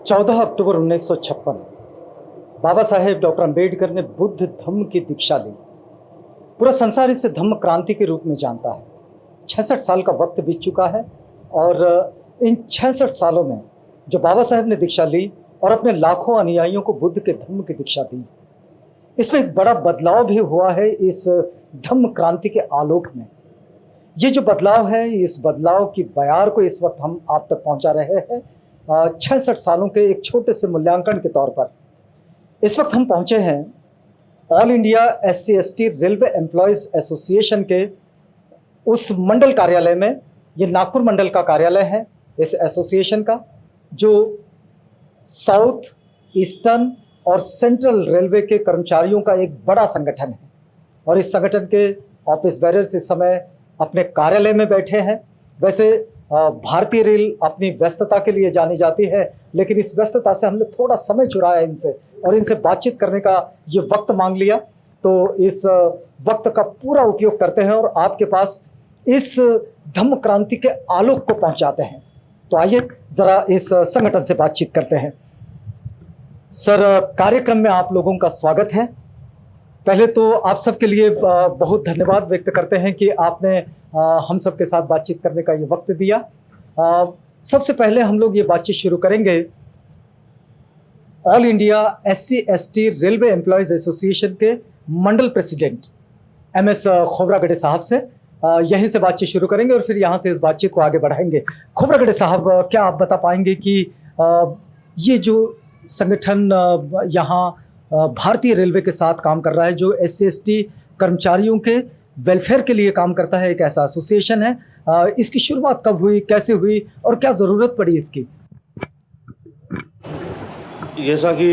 14 अक्टूबर 1956 Baba Saheb doctor Ambedkar ने बुद्ध धम्म की दीक्षा ली। पूरा संसार इसे धम्म क्रांति के रूप में जानता है। 66 साल का वक्त बीत चुका है और इन 66 सालों में जो बाबा साहेब ने दीक्षा ली और अपने लाखों अनुयायियों को बुद्ध के धम्म की दीक्षा दी, इसमें एक बड़ा बदलाव भी हुआ है इस धम्म क्रांति के आलोक में। ये जो बदलाव है, इस बदलाव की बयार को इस वक्त हम आप तक पहुंचा रहे हैं 66 सालों के एक छोटे से मूल्यांकन के तौर पर। इस वक्त हम पहुंचे हैं all India SC/ST railway employees association के उस मंडल कार्यालय में। ये नागपुर मंडल का कार्यालय है इस एसोसिएशन का, जो साउथ, ईस्टर्न और सेंट्रल रेलवे के कर्मचारियों का एक बड़ा संगठन है। और इस संगठन के ऑफिस बेरर्स इस समय अपने कार्यालय में बैठे हैं। वैसे भारतीय रेल अपनी व्यस्तता के लिए जानी जाती है, लेकिन इस व्यस्तता से हमने थोड़ा समय चुराया इनसे और इनसे बातचीत करने का ये वक्त मांग लिया। तो इस वक्त का पूरा उपयोग करते हैं और आपके पास इस धम्म क्रांति के आलोक को पहुंचाते हैं। तो आइए ज़रा इस संगठन से बातचीत करते हैं। सर, कार्यक्रम में आप लोगों का स्वागत है। पहले तो आप सबके लिए बहुत धन्यवाद व्यक्त करते हैं कि आपने हम सब के साथ बातचीत करने का ये वक्त दिया। सबसे पहले हम लोग ये बातचीत शुरू करेंगे all India SC/ST railway employees association के मंडल प्रेसिडेंट MS खोबरागड़े साहब से। यहीं से बातचीत शुरू करेंगे और फिर यहाँ से इस बातचीत को आगे बढ़ाएंगे। खोबरागड़े साहब, क्या आप बता पाएंगे कि ये जो संगठन यहाँ भारतीय रेलवे के साथ काम कर रहा है, जो SC/ST कर्मचारियों के वेलफेयर के लिए काम करता है, एक ऐसा एसोसिएशन है, इसकी शुरुआत कब हुई, कैसे हुई और क्या ज़रूरत पड़ी इसकी? जैसा कि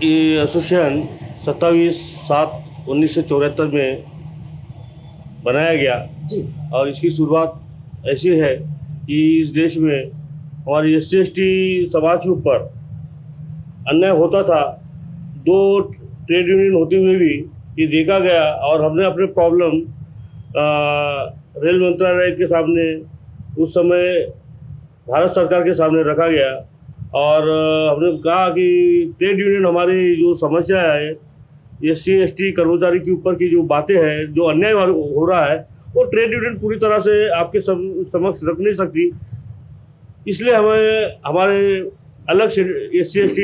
ये एसोसिएशन 27/7/1974 में बनाया गया जी। और इसकी शुरुआत ऐसी है कि इस देश में हमारी SC/ST समाज के ऊपर अन्याय होता था। 2 ट्रेड यूनियन होते हुए भी ये देखा गया और हमने अपने प्रॉब्लम रेल मंत्रालय के सामने, उस समय भारत सरकार के सामने रखा गया और हमने कहा कि ट्रेड यूनियन हमारी जो समस्या है, SC/ST कर्मचारी के ऊपर की जो बातें हैं, जो अन्याय हो रहा है, वो ट्रेड यूनियन पूरी तरह से आपके समक्ष रख नहीं सकती। इसलिए हमें हमारे अलग से SC/ST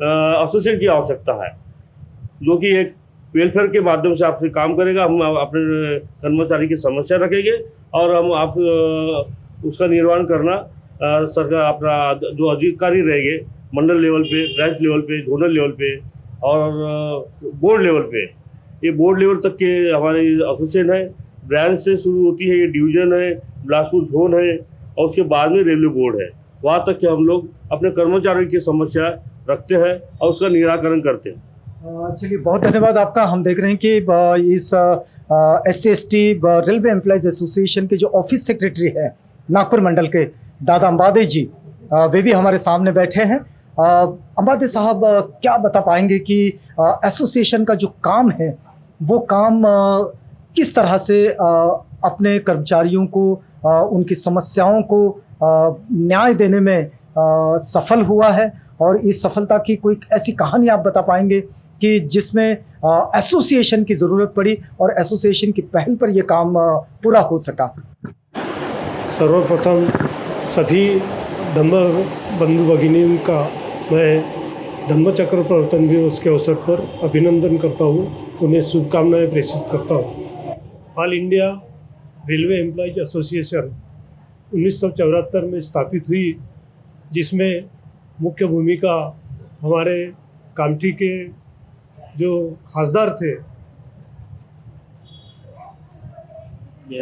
एसोसिएशन की आवश्यकता है, जो कि एक वेलफेयर के माध्यम से आपसे काम करेगा। हम अपने कर्मचारी की समस्या रखेंगे और हम आप उसका निर्वहन करना सरकार अपना जो अधिकारी रहेंगे मंडल लेवल पे, ब्रांच लेवल पे, जोनल लेवल पे और बोर्ड लेवल पे, ये बोर्ड लेवल तक के हमारी एसोसिएशन है। ब्रांच से शुरू होती है, ये डिवीज़न है, बिलासपुर जोन है और उसके बाद में रेलवे बोर्ड है। वहाँ तक के हम लोग अपने कर्मचारियों की समस्या रखते हैं और उसका निराकरण करते हैं। चलिए, बहुत धन्यवाद आपका। हम देख रहे हैं कि इस SC/ST रेलवे एम्प्लॉयज़ एसोसिएशन के जो ऑफिस सेक्रेटरी है नागपुर मंडल के दादा अंबादे जी, वे भी हमारे सामने बैठे हैं। अंबादे साहब, क्या बता पाएंगे कि एसोसिएशन का जो काम है वो काम किस तरह से अपने कर्मचारियों को उनकी समस्याओं को न्याय देने में सफल हुआ है, और इस सफलता की कोई ऐसी कहानी आप बता पाएंगे कि जिसमें एसोसिएशन की ज़रूरत पड़ी और एसोसिएशन की पहल पर यह काम पूरा हो सका? सर्वप्रथम सभी धम्म बंधु भगिनियों का मैं धम्म चक्र प्रवर्तन दिवस के अवसर पर अभिनंदन करता हूँ, उन्हें शुभकामनाएं प्रेषित करता हूँ। All India railway employees association 1974 में स्थापित हुई, जिसमें मुख्य भूमिका हमारे कामठी के जो खासदार थे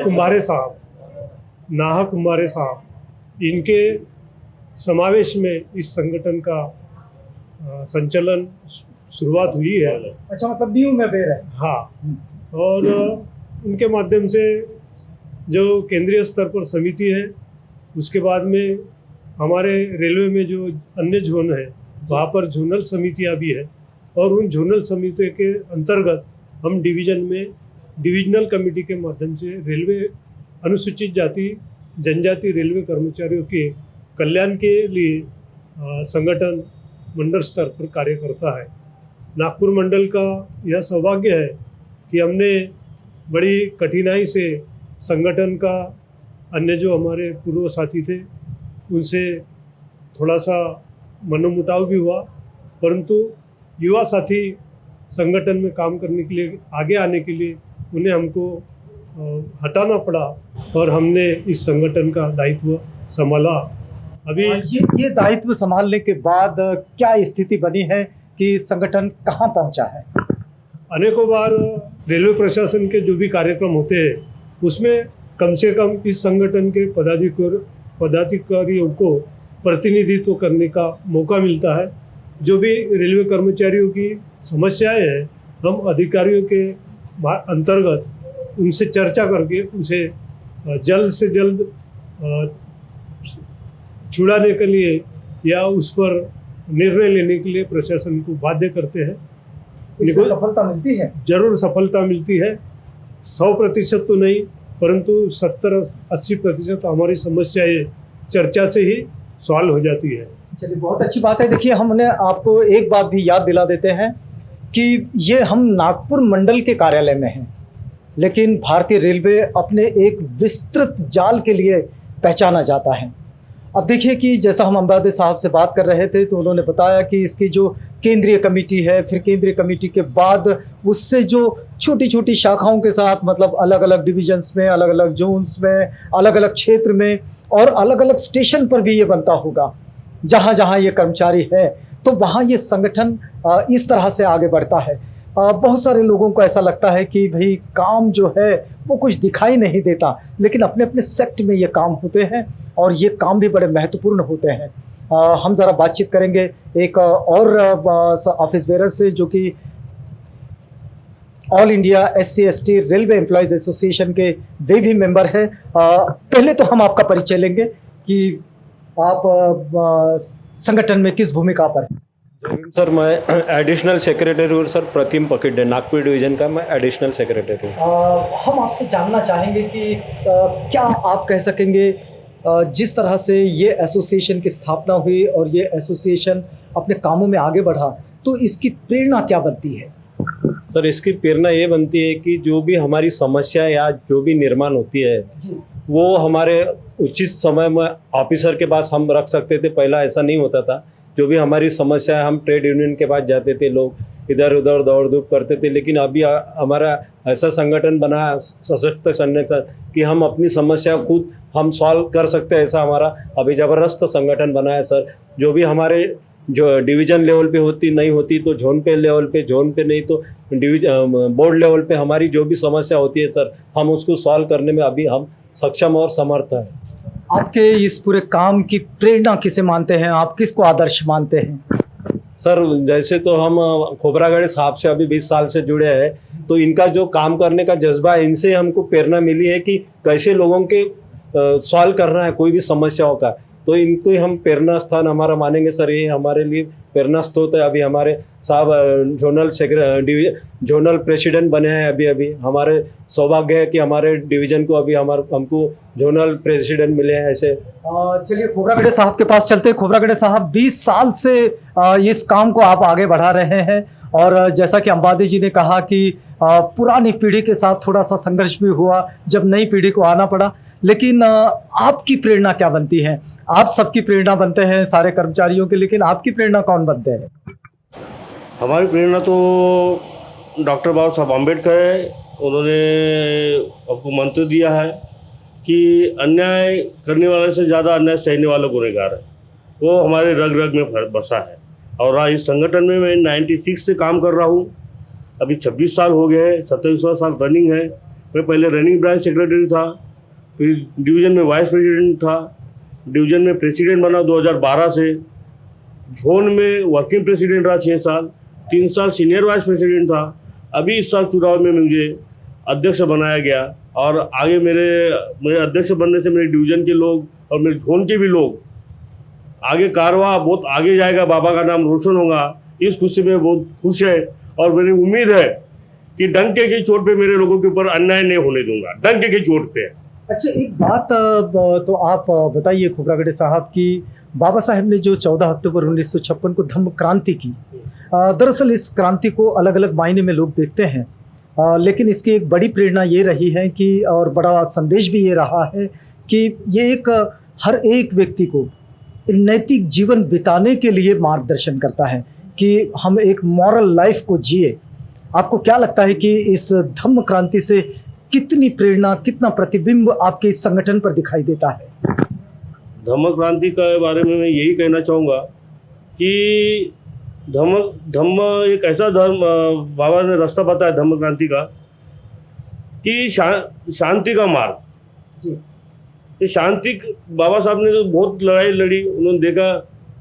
कुम्भारे साहब, नाहा कुम्भारे साहब, इनके समावेश में इस संगठन का संचालन शुरुआत हुई है। अच्छा, मतलब न्यू में बेर है। हाँ, और उनके माध्यम से जो केंद्रीय स्तर पर समिति है, उसके बाद में हमारे रेलवे में जो अन्य जोन है वहाँ पर जोनल समितियाँ भी है और उन जोनल समितियों के अंतर्गत हम डिवीज़न में डिविजनल कमेटी के माध्यम से रेलवे अनुसूचित जाति जनजाति रेलवे कर्मचारियों के कल्याण के लिए संगठन मंडल स्तर पर कार्य करता है। नागपुर मंडल का यह सौभाग्य है कि हमने बड़ी कठिनाई से संगठन का अन्य जो हमारे पूर्व साथी थे उनसे थोड़ा सा मनोमुटाव भी हुआ, परंतु युवा साथी संगठन में काम करने के लिए, आगे आने के लिए उन्हें हमको हटाना पड़ा और हमने इस संगठन का दायित्व संभाला। अभी ये दायित्व संभालने के बाद क्या स्थिति बनी है कि संगठन कहाँ पहुँचा है? अनेकों बार रेलवे प्रशासन के जो भी कार्यक्रम होते हैं उसमें कम से कम इस संगठन के पदाधिकारियों को प्रतिनिधित्व करने का मौका मिलता है। जो भी रेलवे कर्मचारियों की समस्याएं हैं हम अधिकारियों के अंतर्गत उनसे चर्चा करके उसे जल्द से जल्द छुड़ाने के लिए या उस पर निर्णय लेने के लिए प्रशासन को बाध्य करते हैं। इसमें सफलता मिलती है? जरूर सफलता मिलती है, 100% तो नहीं परंतु 70-80% हमारी समस्याएं चर्चा से ही सॉल्व हो जाती है। चलिए, बहुत अच्छी बात है। देखिए, हमने आपको एक बात भी याद दिला देते हैं कि ये हम नागपुर मंडल के कार्यालय में हैं, लेकिन भारतीय रेलवे अपने एक विस्तृत जाल के लिए पहचाना जाता है। अब देखिए कि जैसा हम अंबादे साहब से बात कर रहे थे तो उन्होंने बताया कि इसकी जो केंद्रीय कमेटी है, फिर केंद्रीय कमेटी के बाद उससे जो छोटी छोटी शाखाओं के साथ, मतलब अलग अलग डिविजन्स में, अलग अलग जोन्स में, अलग अलग क्षेत्र में और अलग अलग स्टेशन पर भी ये बनता होगा। जहाँ जहाँ ये कर्मचारी है तो वहाँ ये संगठन इस तरह से आगे बढ़ता है। बहुत सारे लोगों को ऐसा लगता है कि भाई काम जो है वो कुछ दिखाई नहीं देता, लेकिन अपने अपने सेक्ट में ये काम होते हैं और ये काम भी बड़े महत्वपूर्ण होते हैं। हम ज़रा बातचीत करेंगे एक और ऑफिस बेरर से जो कि all India SC/ST railway employees association के वे भी मेंबर हैं। पहले तो हम आपका परिचय लेंगे कि आप संगठन में किस भूमिका पर हैं। सर, मैं एडिशनल सेक्रेटरी हूँ सर, प्रतिम पकिड्डे, नागपुर डिवीज़न का मैं एडिशनल सेक्रेटरी हूँ। हम आपसे जानना चाहेंगे कि क्या आप कह सकेंगे जिस तरह से ये एसोसिएशन की स्थापना हुई और ये एसोसिएशन अपने कामों में आगे बढ़ा, तो इसकी प्रेरणा क्या बनती है? सर, इसकी प्रेरणा ये बनती है कि जो भी हमारी समस्या या जो भी निर्माण होती है वो हमारे उचित समय में ऑफिसर के पास हम रख सकते थे। पहला ऐसा नहीं होता था। जो भी हमारी समस्या है हम ट्रेड यूनियन के पास जाते थे, लोग इधर उधर दौड़ धूप करते थे, लेकिन अभी हमारा ऐसा संगठन बना सशक्त संगठन कि हम अपनी समस्या खुद हम सॉल्व कर सकते हैं। ऐसा हमारा अभी ज़बरदस्त संगठन बना है सर। जो भी हमारे जो डिवीज़न लेवल पे होती नहीं होती तो जोन पे लेवल पे, जोन पे नहीं तो बोर्ड लेवल पे हमारी जो भी समस्या होती है सर, हम उसको सॉल्व करने में अभी हम सक्षम और समर्थ हैं। आपके इस पूरे काम की प्रेरणा किसे मानते हैं? आप किसको आदर्श मानते हैं? सर, जैसे तो हम खोबरागढ़े साहब से अभी 20 साल से जुड़े हैं, तो इनका जो काम करने का जज्बा है, इनसे हमको प्रेरणा मिली है कि कैसे लोगों के सॉल्व करना है कोई भी समस्याओं का, तो इनको ही हम प्रेरणा स्थान हमारा मानेंगे सर। ये हमारे लिए प्रेरणा स्रोत है। अभी हमारे साहब जोनल प्रेसिडेंट बने हैं अभी हमारे सौभाग्य है कि हमारे डिवीज़न को अभी हमको जोनल प्रेसिडेंट मिले हैं ऐसे। चलिए, खोबरागढ़े साहब के पास चलते हैं। खोबरागढ़े साहब, 20 साल से इस काम को आप आगे बढ़ा रहे हैं और जैसा कि अंबादी जी ने कहा कि पुरानी पीढ़ी के साथ थोड़ा सा संघर्ष भी हुआ जब नई पीढ़ी को आना पड़ा, लेकिन आपकी प्रेरणा क्या बनती है? आप सबकी प्रेरणा बनते हैं सारे कर्मचारियों के, लेकिन आपकी प्रेरणा कौन बनते हैं? हमारी प्रेरणा तो डॉक्टर बाबा साहब अम्बेडकर है। उन्होंने आपको मंत्र दिया है कि अन्याय करने वाले से ज़्यादा अन्याय सहने वाला गुनहगार है। वो हमारे रग रग में बसा है और इस संगठन में मैं 96 से काम कर रहा हूँ। अभी 26 साल हो गए हैं, 27वां साल रनिंग है। मैं पहले रनिंग ब्रांच सेक्रेटरी था, फिर डिवीज़न में वाइस प्रेसिडेंट था, डिवीज़न में प्रेसिडेंट बना 2012 से, जोन में वर्किंग प्रेसिडेंट रहा 6 साल, 3 साल सीनियर वाइस प्रेसिडेंट था। अभी इस साल चुनाव में मुझे अध्यक्ष बनाया गया और आगे मेरे अध्यक्ष बनने से मेरे डिवीज़न के लोग और मेरे जोन के भी लोग आगे कारवा बहुत आगे जाएगा, बाबा का नाम रोशन होगा। इस खुशी में बहुत खुश है और मेरी उम्मीद है कि डंके की चोट पे मेरे लोगों के ऊपर अन्याय नहीं होने दूंगा। डंके की चोट पे अच्छा, एक बात तो आप बताइए खोबरागड़े साहब कि बाबा साहेब ने जो 14 अक्टूबर 1956 को धम्म क्रांति की, दरअसल इस क्रांति को अलग अलग मायने में लोग देखते हैं, लेकिन इसकी एक बड़ी प्रेरणा ये रही है कि, और बड़ा संदेश भी ये रहा है कि ये एक हर एक व्यक्ति को नैतिक जीवन बिताने के लिए मार्गदर्शन करता है कि हम एक मॉरल लाइफ को जिए। आपको क्या लगता है कि इस धम्म क्रांति से कितनी प्रेरणा, कितना प्रतिबिंब आपके इस संगठन पर दिखाई देता है? धम्म क्रांति के बारे में मैं यही कहना चाहूँगा कि धम्म एक ऐसा धर्म बाबा ने रास्ता बताया धम्म क्रांति का कि शांति का मार्ग। ये शांति, बाबा साहब ने तो बहुत लड़ाई लड़ी, उन्होंने देखा,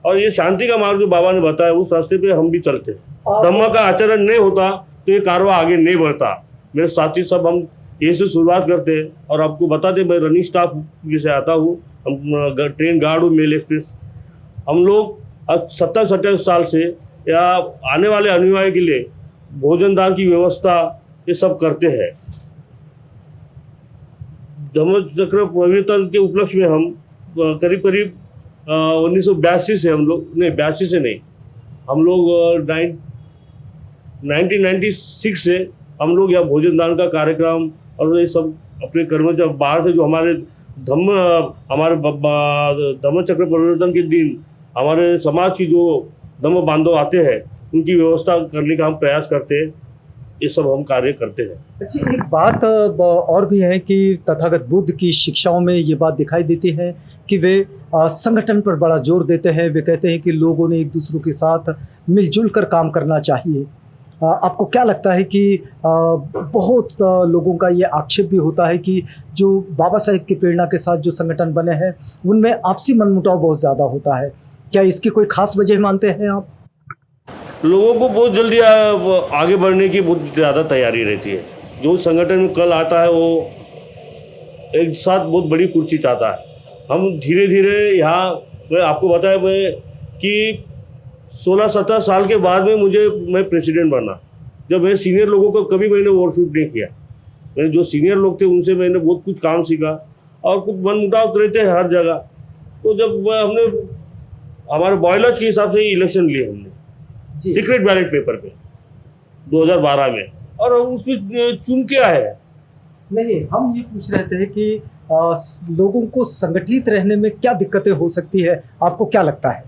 और ये शांति का मार्ग जो बाबा ने बताया उस रास्ते पे हम भी चलते हैं। धम्म का आचरण नहीं होता तो ये कारवा आगे नहीं बढ़ता। मेरे साथी सब हम ये से शुरुआत करते हैं, और आपको बताते मैं रनिंग स्टाफ से आता हूँ, हम ट्रेन गार्ड हूँ मेल एक्सप्रेस। हम लोग 70-70 साल से या आने वाले अनुयायी के लिए भोजन दान की व्यवस्था ये सब करते हैं। धम्म चक्र प्रवर्तन के उपलक्ष्य में हम करीब 1982 से हम लोग, नहीं 82 से नहीं, हम लोग 1996 से हम लोग यहाँ भोजन दान का कार्यक्रम और ये सब अपने कर्मचारी बाहर से जो हमारे धम्म चक्र प्रवर्तन के दिन हमारे समाज की जो धम्म बांधव आते हैं उनकी व्यवस्था करने का हम प्रयास करते हैं। ये सब हम कार्य करते हैं। अच्छा, एक बात और भी है कि तथागत बुद्ध की शिक्षाओं में ये बात दिखाई देती है कि वे संगठन पर बड़ा जोर देते हैं। वे कहते हैं कि लोगों ने एक दूसरों के साथ मिलजुल कर काम करना चाहिए। आपको क्या लगता है कि बहुत लोगों का ये आक्षेप भी होता है कि जो बाबा साहेब की प्रेरणा के साथ जो संगठन बने हैं उनमें आपसी मनमुटाव बहुत ज़्यादा होता है, क्या इसकी कोई खास वजह मानते हैं आप? लोगों को बहुत जल्दी आगे बढ़ने की बहुत ज़्यादा तैयारी रहती है। जो संगठन में कल आता है वो एक साथ बहुत बड़ी कुर्सी चाहता है। हम धीरे धीरे यहाँ, मैं आपको बताया मैं कि 16-17 साल के बाद में मैं प्रेसिडेंट बना। जब मैं सीनियर लोगों को कभी मैंने ओवरशूट नहीं किया। मैंने जो सीनियर लोग थे उनसे मैंने बहुत कुछ काम सीखा, और कुछ मनमुटाव रहते हैं हर जगह। तो जब हमने हमारे बॉयलर्स के हिसाब से इलेक्शन लिए हमने सीक्रेट बैलेट पेपर पे 2012 में, और उसमें चुन के आए हैं। नहीं, हम ये पूछ रहे थे कि लोगों को संगठित रहने में क्या दिक्कतें हो सकती है, आपको क्या लगता है?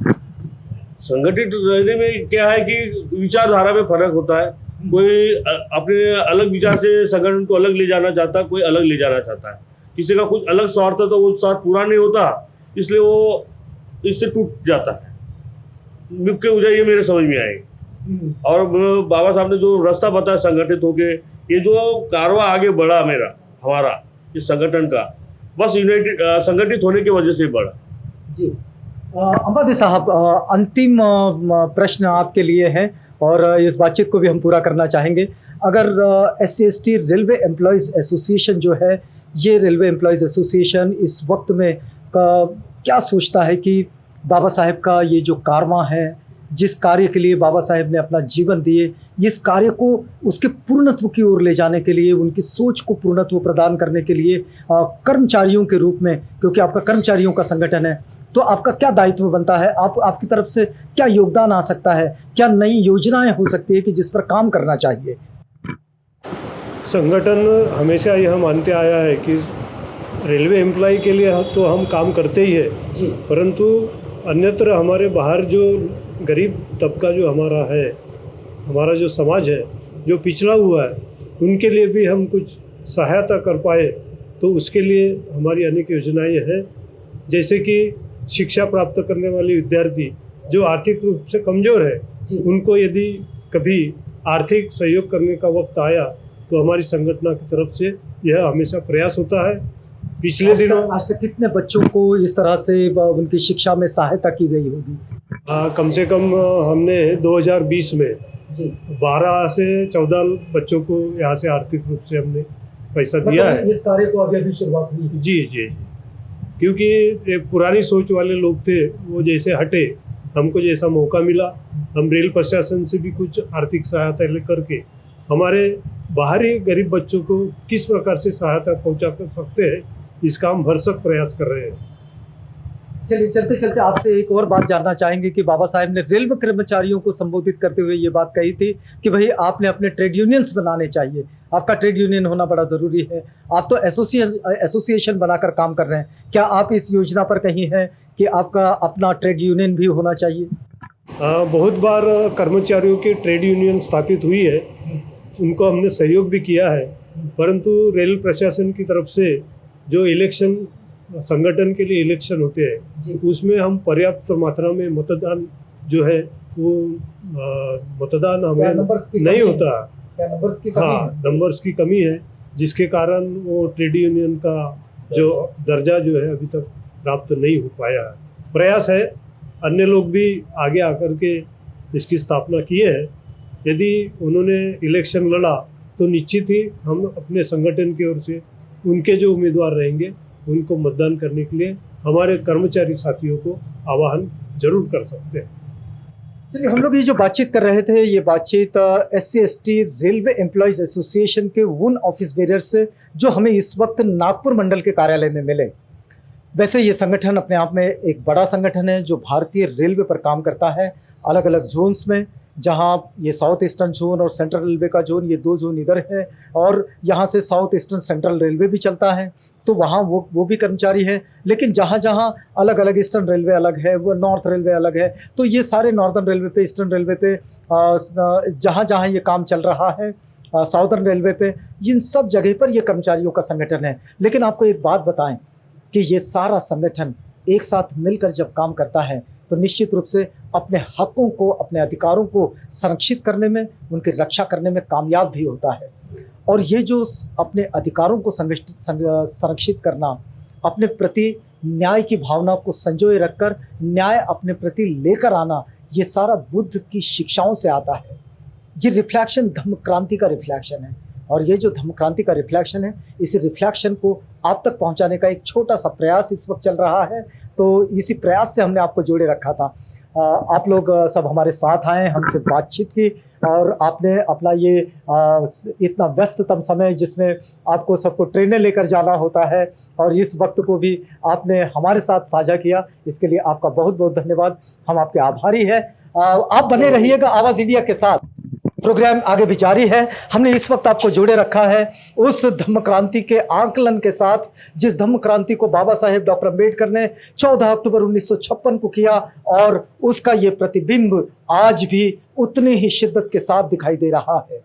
संगठित रहने में क्या है कि विचारधारा में फर्क होता है। कोई अपने अलग विचार से संगठन को अलग ले जाना चाहता है, कोई अलग ले जाना चाहता है। किसी का कुछ अलग स्वार्थ है तो वो स्वार्थ पूरा नहीं होता, इसलिए वो इससे टूट जाता है। मुख्य वजह ये मेरे समझ में आएगी। और बाबा साहब ने जो रास्ता बताया संगठित होके, ये जो कारवा आगे बढ़ा हमारा इस संगठन का, बस यूनाइटेड संगठित होने की वजह से बढ़ा। जी, अंबादे साहब, अंतिम प्रश्न आपके लिए है और इस बातचीत को भी हम पूरा करना चाहेंगे। अगर SC/ST रेलवे एम्प्लॉयज़ एसोसिएशन जो है, ये रेलवे एम्प्लॉयज़ एसोसिएशन इस वक्त में क्या सोचता है कि बाबा साहेब का ये जो कारवां है, जिस कार्य के लिए बाबा साहेब ने अपना जीवन दिए, इस कार्य को उसके पूर्णत्व की ओर ले जाने के लिए, उनकी सोच को पूर्णत्व प्रदान करने के लिए कर्मचारियों के रूप में, क्योंकि आपका कर्मचारियों का संगठन है, तो आपका क्या दायित्व बनता है? आपकी तरफ से क्या योगदान आ सकता है? क्या नई योजनाएं हो सकती है कि जिस पर काम करना चाहिए? संगठन हमेशा यह मानते आया है कि रेलवे एम्प्लॉय के लिए तो हम काम करते ही है, परंतु अन्यत्र हमारे बाहर जो गरीब तबका जो हमारा है, हमारा जो समाज है, जो पिछड़ा हुआ है, उनके लिए भी हम कुछ सहायता कर पाए, तो उसके लिए हमारी अनेक योजनाएं हैं। जैसे कि शिक्षा प्राप्त करने वाले विद्यार्थी जो आर्थिक रूप से कमज़ोर है, उनको यदि कभी आर्थिक सहयोग करने का वक्त आया तो हमारी संगठन की तरफ से यह हमेशा प्रयास होता है। पिछले दिनों आज तक कितने बच्चों को इस तरह से उनकी शिक्षा में सहायता की गई होगी? कम से कम हमने 2020 में 12 से 14 बच्चों को यहाँ से आर्थिक रूप से हमने पैसा दिया है। इस कार्य को अभी शुरुआत हुई है। जी जी, क्योंकि एक पुरानी सोच वाले लोग थे, वो जैसे हटे, हमको जैसा मौका मिला, हम रेल प्रशासन से भी कुछ आर्थिक सहायता लेकर के हमारे बाहरी गरीब बच्चों को किस प्रकार से सहायता पहुंचा कर सकते हैं, इसका हम भरसक प्रयास कर रहे हैं। चलिए, चलते चलते आपसे एक और बात जानना चाहेंगे कि बाबा साहेब ने रेलवे कर्मचारियों को संबोधित करते हुए ये बात कही थी कि भाई आपने अपने ट्रेड यूनियंस बनाने चाहिए, आपका ट्रेड यूनियन होना बड़ा ज़रूरी है। आप तो एसोसिएशन बनाकर काम कर रहे हैं, क्या आप इस योजना पर कहीं हैं कि आपका अपना ट्रेड यूनियन भी होना चाहिए? बहुत बार कर्मचारियों की ट्रेड यूनियन स्थापित हुई है, उनको हमने सहयोग भी किया है, परंतु रेल प्रशासन की तरफ से जो इलेक्शन संगठन के लिए इलेक्शन होते हैं उसमें हम पर्याप्त मात्रा में मतदान जो है वो मतदान हमें नहीं होता। नंबर्स की हाँ, नंबर्स की कमी है, जिसके कारण वो ट्रेड यूनियन का जो दर्जा जो है अभी तक प्राप्त नहीं हो पाया है। प्रयास है, अन्य लोग भी आगे आकर के इसकी स्थापना किए हैं। यदि उन्होंने इलेक्शन लड़ा तो निश्चित ही हम अपने संगठन की ओर से उनके जो उम्मीदवार रहेंगे उनको मतदान करने के लिए हमारे कर्मचारी साथियों को आह्वान जरूर कर सकते हैं। चलिए, हम लोग ये जो बातचीत कर रहे थे, ये बातचीत SC/ST रेलवे एम्प्लॉयज़ एसोसिएशन के उन ऑफिस बेरर्स से जो हमें इस वक्त नागपुर मंडल के कार्यालय में मिले। वैसे ये संगठन अपने आप में एक बड़ा संगठन है जो भारतीय रेलवे पर काम करता है, अलग अलग जोन्स में, जहाँ ये साउथ ईस्टर्न जोन और सेंट्रल रेलवे का जोन, ये 2 जोन इधर है, और यहाँ से साउथ ईस्टर्न सेंट्रल रेलवे भी चलता है, तो वहाँ वो भी कर्मचारी है। लेकिन जहाँ जहाँ अलग अलग ईस्टर्न रेलवे अलग है, वो नॉर्थ रेलवे अलग है, तो ये सारे नॉर्दर्न रेलवे पे, ईस्टर्न रेलवे पे, जहाँ जहाँ ये काम चल रहा है, साउदर्न रेलवे पे, इन सब जगह पर ये कर्मचारियों का संगठन है। लेकिन आपको एक बात बताएं कि ये सारा संगठन एक साथ मिलकर जब काम करता है तो निश्चित रूप से अपने हकों को, अपने अधिकारों को संरक्षित करने में, उनकी रक्षा करने में कामयाब भी होता है। और ये जो अपने अधिकारों को संरक्षित करना, अपने प्रति न्याय की भावना को संजोए रखकर न्याय अपने प्रति लेकर आना, ये सारा बुद्ध की शिक्षाओं से आता है। ये रिफ्लेक्शन धम्म क्रांति का रिफ्लेक्शन है, और ये जो धम्म क्रांति का रिफ्लेक्शन है, इस रिफ्लेक्शन को आप तक पहुंचाने का एक छोटा सा प्रयास इस वक्त चल रहा है। तो इसी प्रयास से हमने आपको जोड़े रखा था। आप लोग सब हमारे साथ आए, हमसे बातचीत की, और आपने अपना ये इतना व्यस्ततम समय जिसमें आपको सबको ट्रेनें लेकर जाना होता है, और इस वक्त को भी आपने हमारे साथ साझा किया, इसके लिए आपका बहुत बहुत धन्यवाद। हम आपके आभारी हैं। आप बने रहिएगा आवाज़ इंडिया के साथ, प्रोग्राम आगे भी जारी है। हमने इस वक्त आपको जोड़े रखा है उस धम्म क्रांति के आकलन के साथ, जिस धम्म क्रांति को बाबा साहेब डॉक्टर अम्बेडकर ने 14 अक्टूबर 1956 को किया, और उसका ये प्रतिबिंब आज भी उतनी ही शिद्दत के साथ दिखाई दे रहा है।